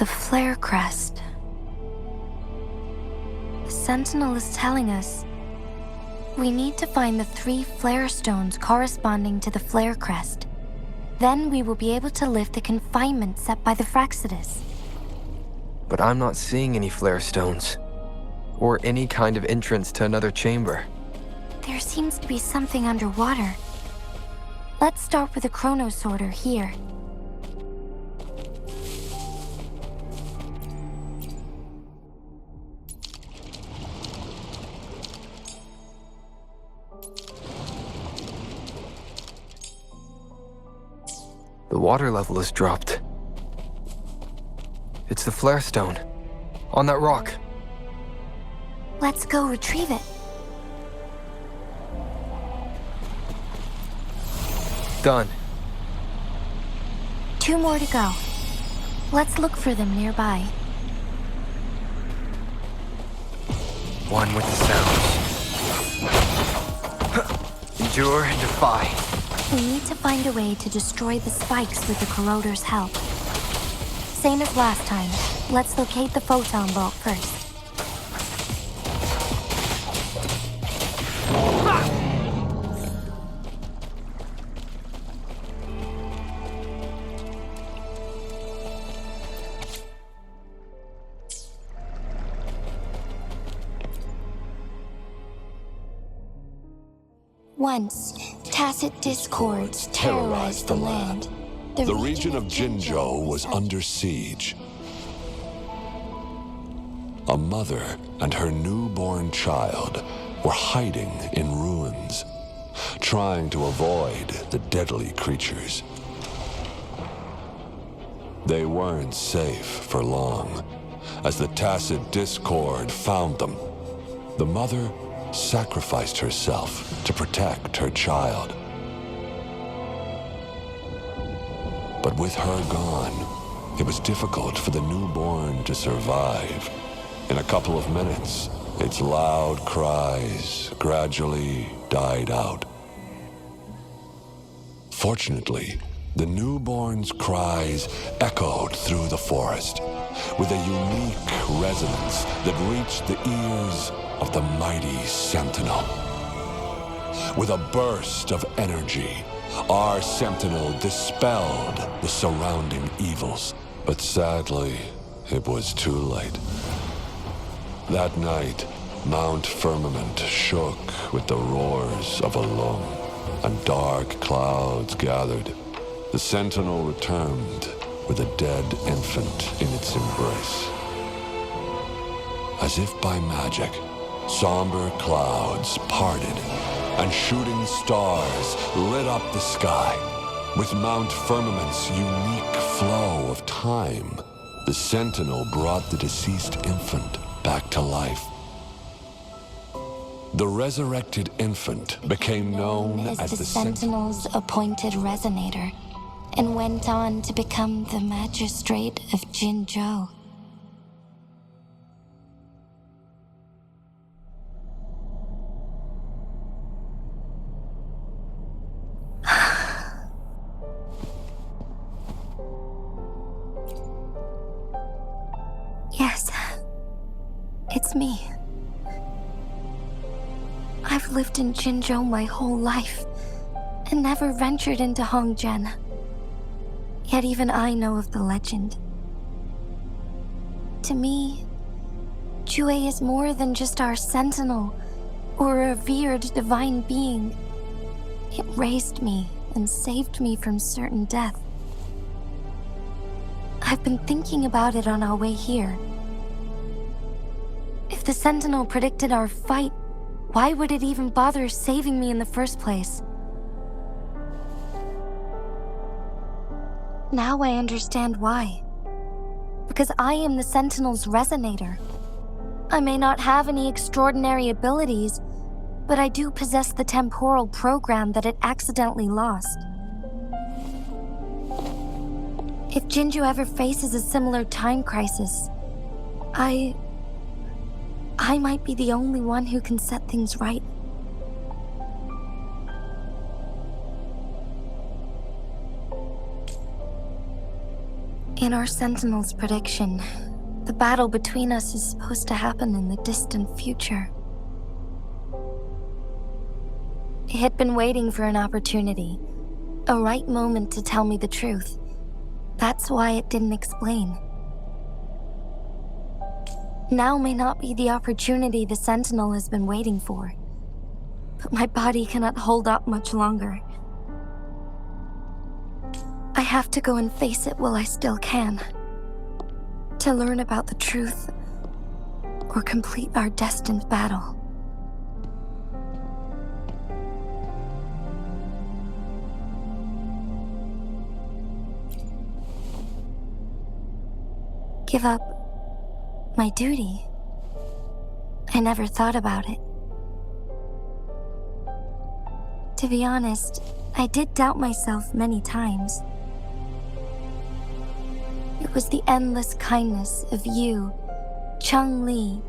The flare crest. The Sentinel is telling us we need to find the 3 flare stones corresponding to the flare crest. Then we will be able to lift the confinement set by the Fraxidus. But I'm not seeing any flare stones, or any kind of entrance to another chamber. There seems to be something underwater. Let's start with the chrono sorter here. The water level has dropped. It's the flare stone, on that rock. Let's go retrieve it. Done. 2 more to go. Let's look for them nearby. One with the sounds. Endure and defy. We need to find a way to destroy the spikes with the corroder's help. Same as last time. Let's locate the photon bolt first. Once, tacit discords terrorized the land. The region of Jinzhou was under siege. A mother and her newborn child were hiding in ruins, trying to avoid the deadly creatures. They weren't safe for long, as the tacit discord found them. The mother sacrificed herself to protect her child. But with her gone, it was difficult for the newborn to survive. In a couple of minutes, its loud cries gradually died out. Fortunately, the newborn's cries echoed through the forest with a unique resonance that reached the ears of the mighty Sentinel. With a burst of energy, our Sentinel dispelled the surrounding evils. But sadly, it was too late. That night, Mount Firmament shook with the roars of a lung, and dark clouds gathered. The Sentinel returned with a dead infant in its embrace. As if by magic, somber clouds parted, and shooting stars lit up the sky. With Mount Firmament's unique flow of time, the Sentinel brought the deceased infant back to life. The resurrected infant became known as the Sentinel's appointed resonator, and went on to become the magistrate of Jinzhou. Yes, it's me. I've lived in Jinzhou my whole life, and never ventured into Hongzhen. Yet even I know of the legend. To me, Jue is more than just our sentinel, or a revered divine being. It raised me and saved me from certain death. I've been thinking about it on our way here. If the Sentinel predicted our fight, why would it even bother saving me in the first place? Now I understand why. Because I am the Sentinel's resonator. I may not have any extraordinary abilities, but I do possess the temporal program that it accidentally lost. If Jinzhou ever faces a similar time crisis, I might be the only one who can set things right. In our Sentinel's prediction, the battle between us is supposed to happen in the distant future. It had been waiting for an opportunity, a right moment to tell me the truth. That's why it didn't explain. Now may not be the opportunity the Sentinel has been waiting for, but my body cannot hold up much longer. I have to go and face it while I still can. To learn about the truth, or complete our destined battle. Give up my duty? I never thought about it. To be honest, I did doubt myself many times. It was the endless kindness of you, Changli,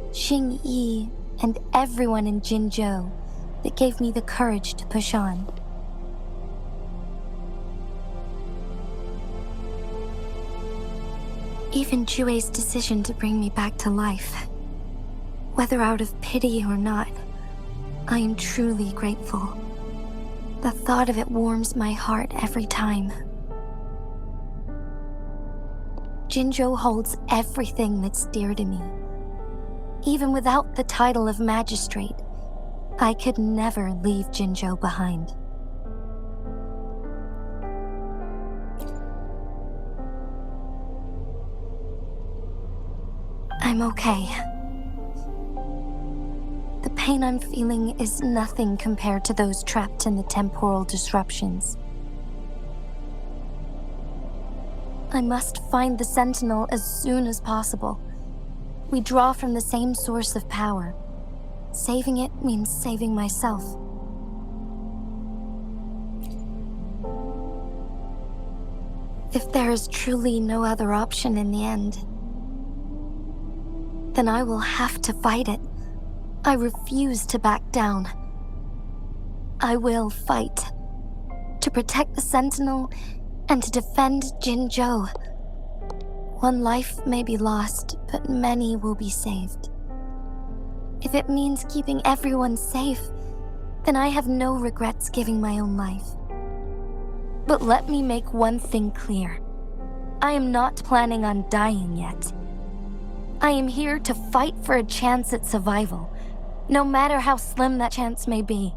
Xingyi, and everyone in Jinzhou that gave me the courage to push on. Even Jue's decision to bring me back to life, whether out of pity or not, I am truly grateful. The thought of it warms my heart every time. Jinzhou holds everything that's dear to me. Even without the title of magistrate, I could never leave Jinzhou behind. I'm okay. The pain I'm feeling is nothing compared to those trapped in the temporal disruptions. I must find the Sentinel as soon as possible. We draw from the same source of power. Saving it means saving myself. If there is truly no other option in the end, then I will have to fight it. I refuse to back down. I will fight. To protect the Sentinel and to defend Jinzhou. One life may be lost, but many will be saved. If it means keeping everyone safe, then I have no regrets giving my own life. But let me make one thing clear. I am not planning on dying yet. I am here to fight for a chance at survival, no matter how slim that chance may be.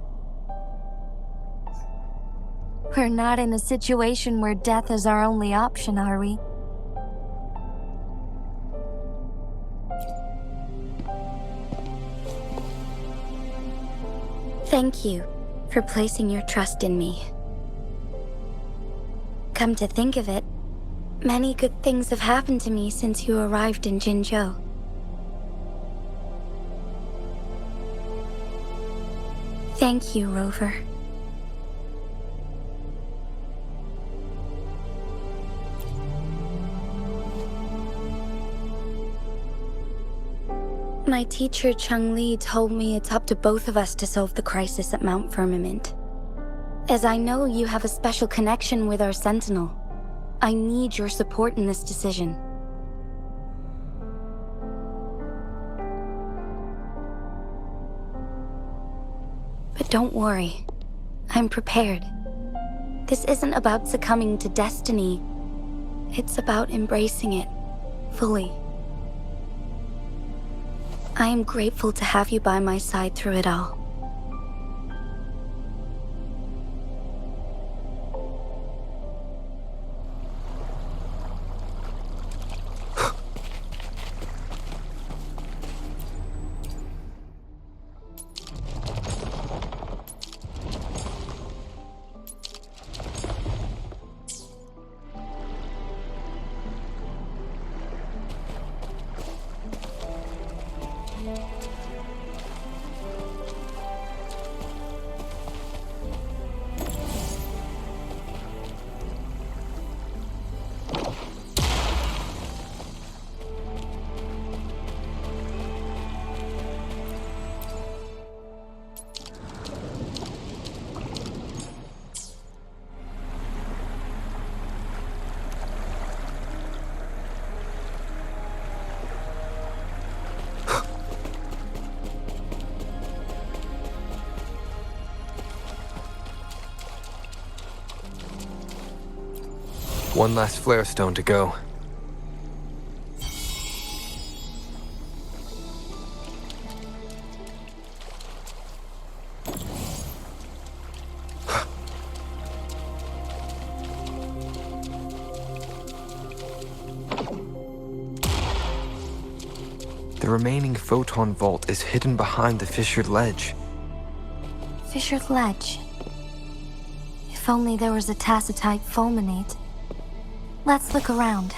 We're not in a situation where death is our only option, are we? Thank you for placing your trust in me. Come to think of it, many good things have happened to me since you arrived in Jinzhou. Thank you, Rover. My teacher Changli told me it's up to both of us to solve the crisis at Mount Firmament. As I know you have a special connection with our Sentinel, I need your support in this decision. But don't worry, I'm prepared. This isn't about succumbing to destiny. It's about embracing it fully. I am grateful to have you by my side through it all. One last flare stone to go. The remaining photon vault is hidden behind the fissured ledge. Fissured ledge. If only there was a tacitite fulminate. Let's look around.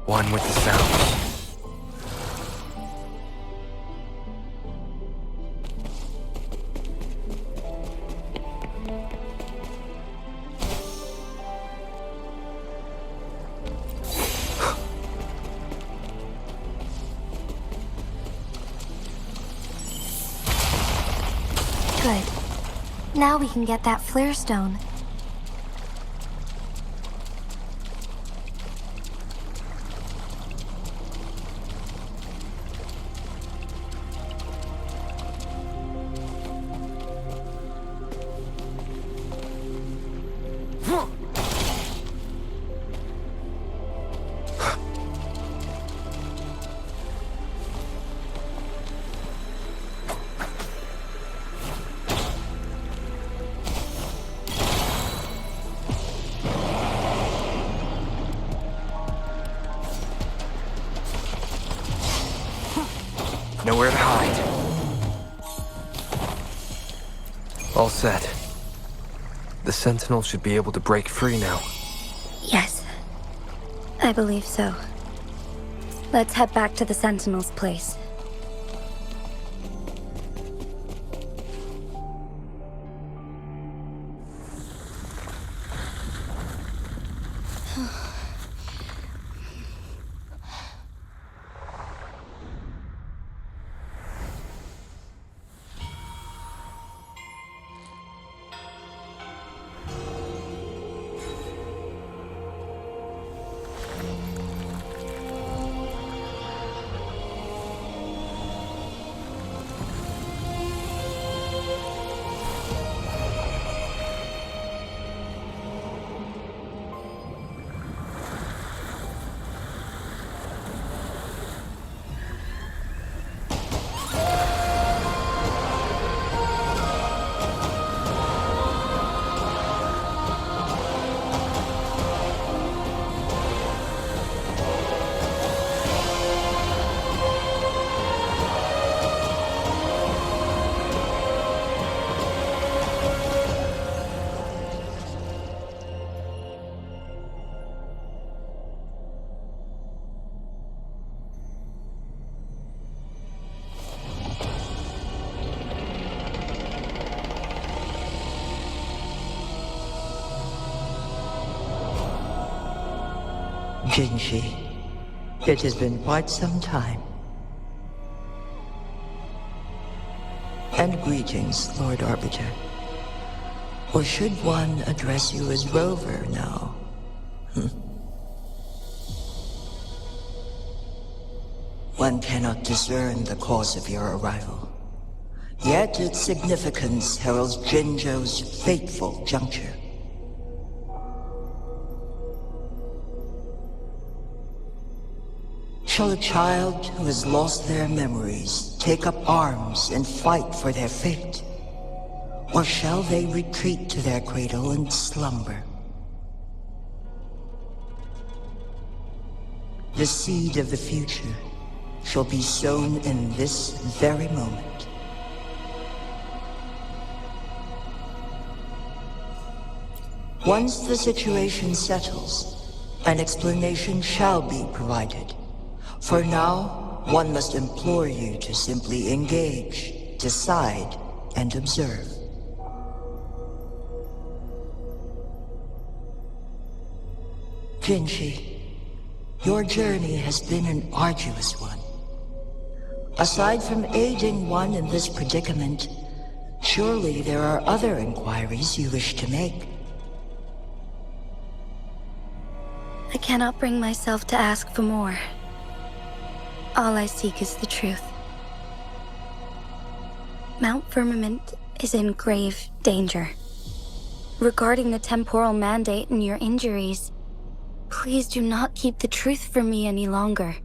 One with the sound. Good. Now we can get that flare stone. Nowhere to hide. All set. The Sentinel should be able to break free now. Yes. I believe so. Let's head back to the Sentinel's place. Jinhsi, it has been quite some time. And greetings, Lord Arbiter. Or should one address you as Rover now? One cannot discern the cause of your arrival. Yet its significance heralds Jinzhou's fateful juncture. Shall a child who has lost their memories take up arms and fight for their fate? Or shall they retreat to their cradle and slumber? The seed of the future shall be sown in this very moment. Once the situation settles, an explanation shall be provided. For now, one must implore you to simply engage, decide, and observe. Jinhsi, your journey has been an arduous one. Aside from aiding one in this predicament, surely there are other inquiries you wish to make. I cannot bring myself to ask for more. All I seek is the truth. Mount Firmament is in grave danger. Regarding the temporal mandate and your injuries, please do not keep the truth from me any longer.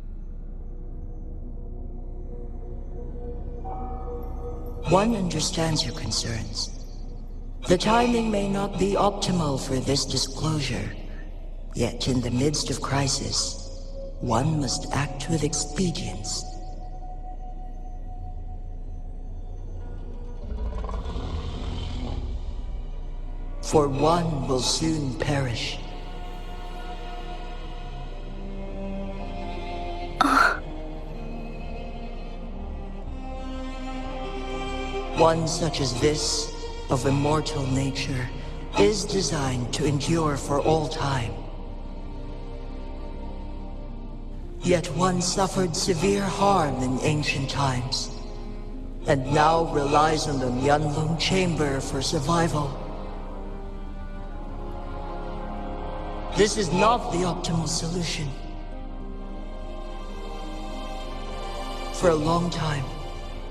One understands your concerns. The timing may not be optimal for this disclosure, yet in the midst of crisis, one must act with expedience. For one will soon perish. One such as this, of immortal nature, is designed to endure for all time. Yet one suffered severe harm in ancient times, and now relies on the Mianloong Chamber for survival. This is not the optimal solution. For a long time,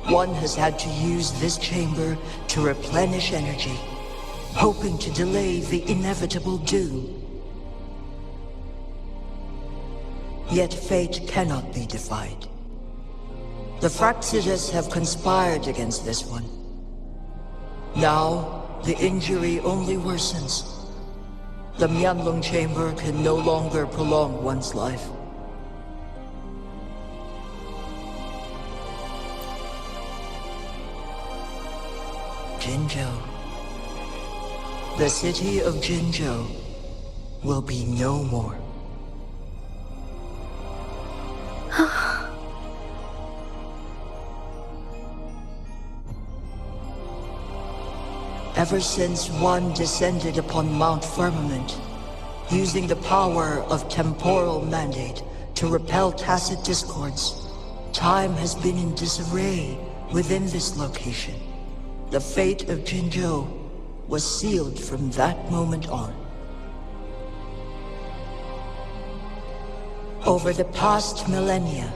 one has had to use this chamber to replenish energy, hoping to delay the inevitable doom. Yet fate cannot be defied. The Fraxidas have conspired against this one. Now, the injury only worsens. The Mianloong Chamber can no longer prolong one's life. Jinzhou. The city of Jinzhou will be no more. Ever since one descended upon Mount Firmament, using the power of temporal mandate to repel tacit discords, time has been in disarray within this location. The fate of Jinzhou was sealed from that moment on. Over the past millennia,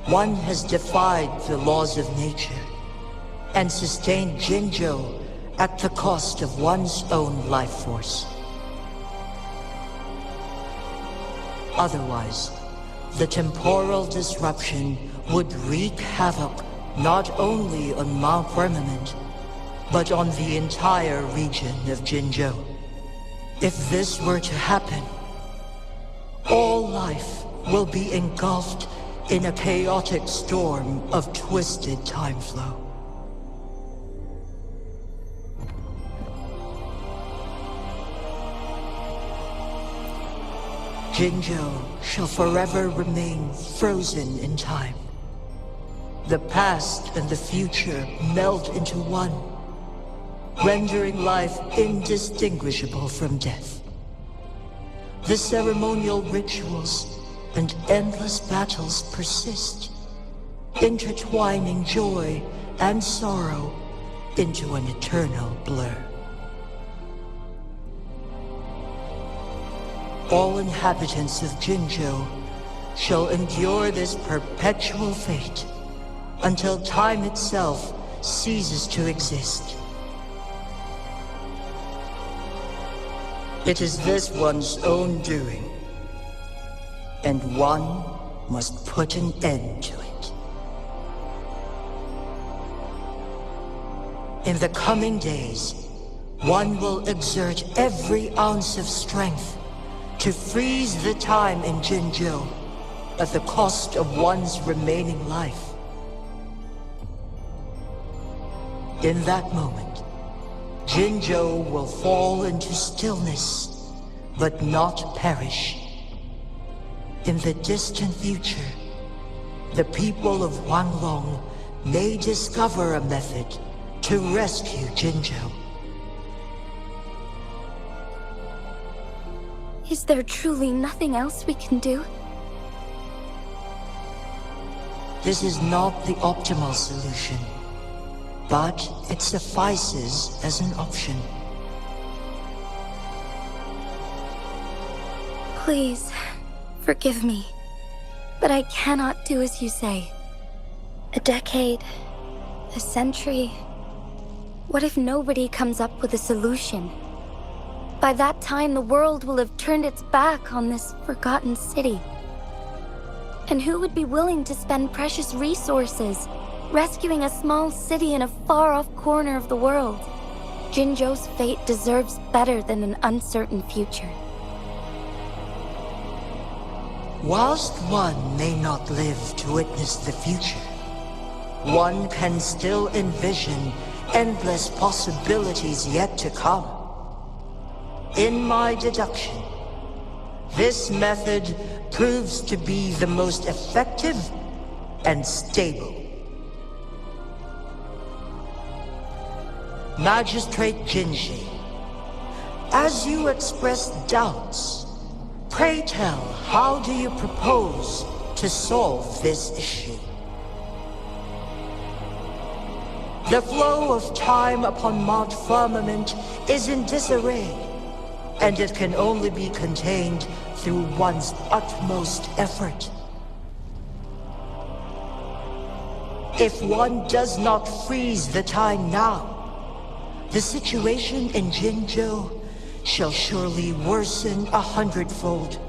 one has defied the laws of nature and sustained Jinzhou at the cost of one's own life force. Otherwise, the temporal disruption would wreak havoc not only on Mount Firmament, but on the entire region of Jinzhou. If this were to happen, all life will be engulfed in a chaotic storm of twisted time flow. Jinzhou shall forever remain frozen in time. The past and the future meld into one, rendering life indistinguishable from death. The ceremonial rituals and endless battles persist, intertwining joy and sorrow into an eternal blur. All inhabitants of Jinzhou shall endure this perpetual fate until time itself ceases to exist. It is this one's own doing, and one must put an end to it. In the coming days, one will exert every ounce of strength to freeze the time in Jinzhou at the cost of one's remaining life. In that moment, Jinzhou will fall into stillness, but not perish. In the distant future, the people of Huanglong may discover a method to rescue Jinzhou. Is there truly nothing else we can do? This is not the optimal solution, but it suffices as an option. Please, forgive me, but I cannot do as you say. A decade, a century. What if nobody comes up with a solution? By that time, the world will have turned its back on this forgotten city. And who would be willing to spend precious resources rescuing a small city in a far-off corner of the world? Jinzhou's fate deserves better than an uncertain future. Whilst one may not live to witness the future, one can still envision endless possibilities yet to come. In my deduction, this method proves to be the most effective and stable. Magistrate Jinhsi, as you expressed doubts, pray tell, how do you propose to solve this issue? The flow of time upon Mount Firmament is in disarray, and it can only be contained through one's utmost effort. If one does not freeze the time now, the situation in Jinzhou shall surely worsen 100-fold,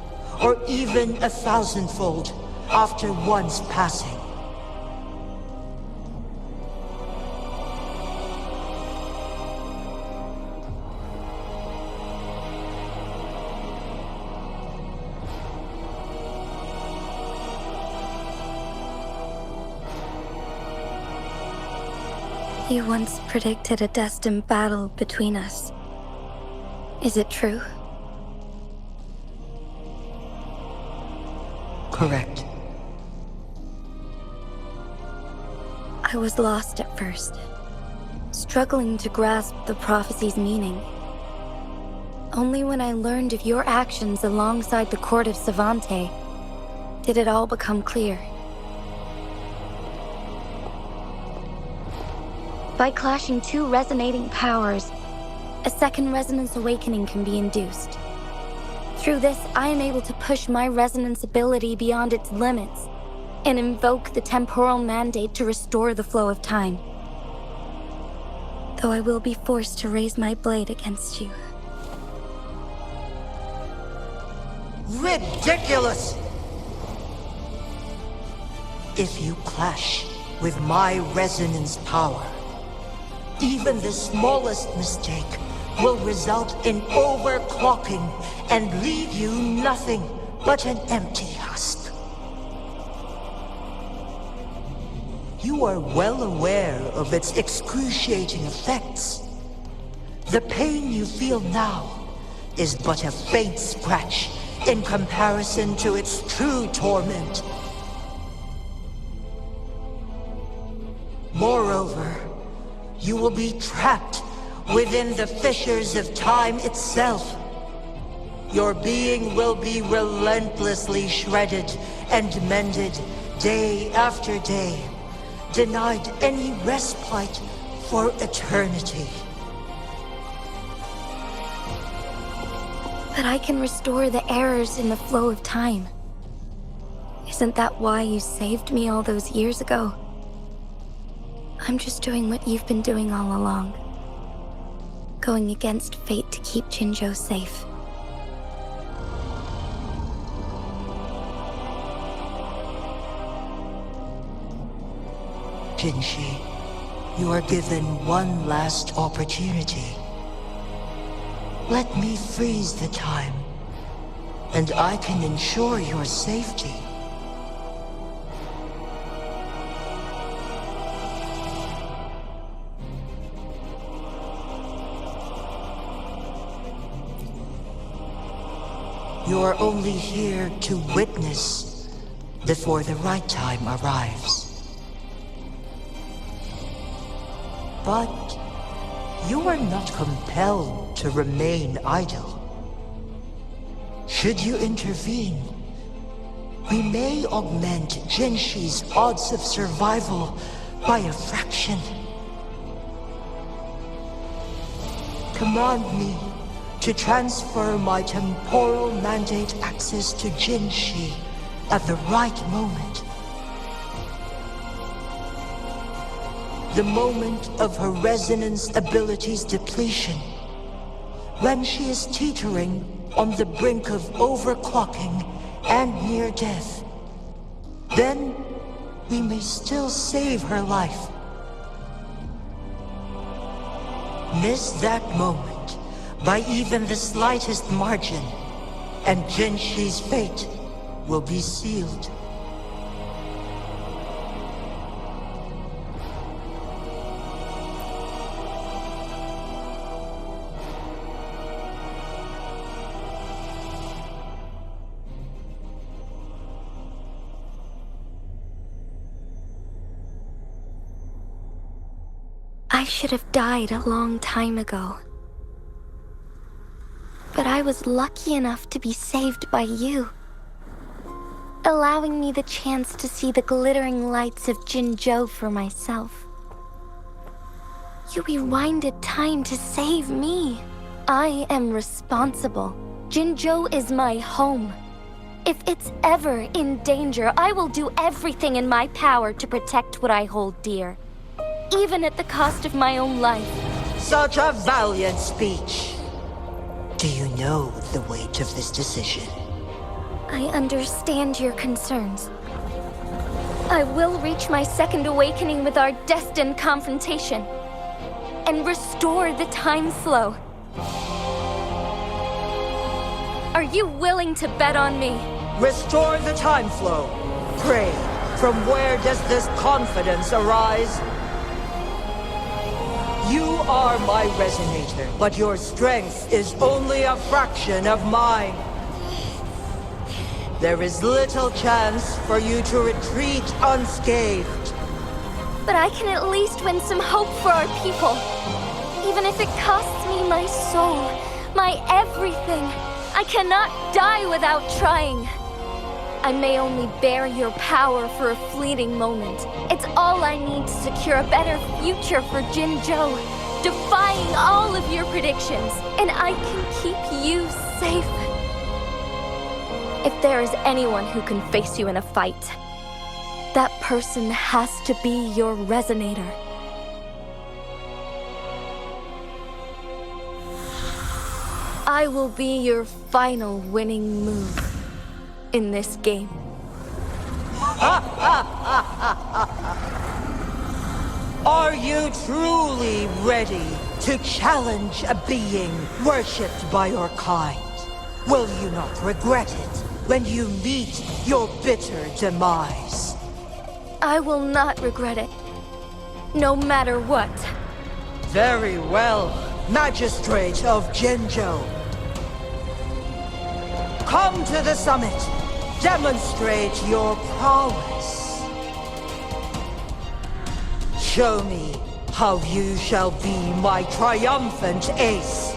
or even 1,000-fold after one's passing. You once predicted a destined battle between us. Is it true? Correct. I was lost at first, struggling to grasp the prophecy's meaning. Only when I learned of your actions alongside the court of Savante did it all become clear. By clashing two resonating powers, a second resonance awakening can be induced. Through this, I am able to push my resonance ability beyond its limits and invoke the temporal mandate to restore the flow of time. Though I will be forced to raise my blade against you. Ridiculous! If you clash with my resonance power, even the smallest mistake will result in overclocking and leave you nothing but an empty husk. You are well aware of its excruciating effects. The pain you feel now is but a faint scratch in comparison to its true torment. Moreover, you will be trapped within the fissures of time itself. Your being will be relentlessly shredded and mended day after day, denied any respite for eternity. But I can restore the errors in the flow of time. Isn't that why you saved me all those years ago? I'm just doing what you've been doing all along. Going against fate to keep Jinzhou safe. Jinhsi, You are given one last opportunity. Let me freeze the time, and I can ensure your safety. You are only here to witness before the right time arrives. But you are not compelled to remain idle. Should you intervene, we may augment Jinhsi's odds of survival by a fraction. Command me to transfer my temporal mandate access to Jinhsi at the right moment. The moment of her resonance abilities depletion, when she is teetering on the brink of overclocking and near death. Then we may still save her life. Miss that moment by even the slightest margin, and Jinhsi's fate will be sealed. I should have died a long time ago. But I was lucky enough to be saved by you, allowing me the chance to see the glittering lights of Jinzhou for myself. You rewinded time to save me. I am responsible. Jinzhou is my home. If it's ever in danger, I will do everything in my power to protect what I hold dear, even at the cost of my own life. Such a valiant speech. Do you know the weight of this decision? I understand your concerns. I will reach my second awakening with our destined confrontation and restore the time flow. Are you willing to bet on me? Restore the time flow. Pray, from where does this confidence arise? You are my resonator, but your strength is only a fraction of mine. There is little chance for you to retreat unscathed. But I can at least win some hope for our people. Even if it costs me my soul, my everything. I cannot die without trying. I may only bear your power for a fleeting moment. It's all I need to secure a better future for Jinzhou, defying all of your predictions, and I can keep you safe. If there is anyone who can face you in a fight, that person has to be your resonator. I will be your final winning move in this game. Are you truly ready to challenge a being worshipped by your kind? Will you not regret it when you meet your bitter demise? I will not regret it, no matter what. Very well, Magistrate of Jinzhou. Come to the summit. Demonstrate your prowess. Show me how you shall be my triumphant ace.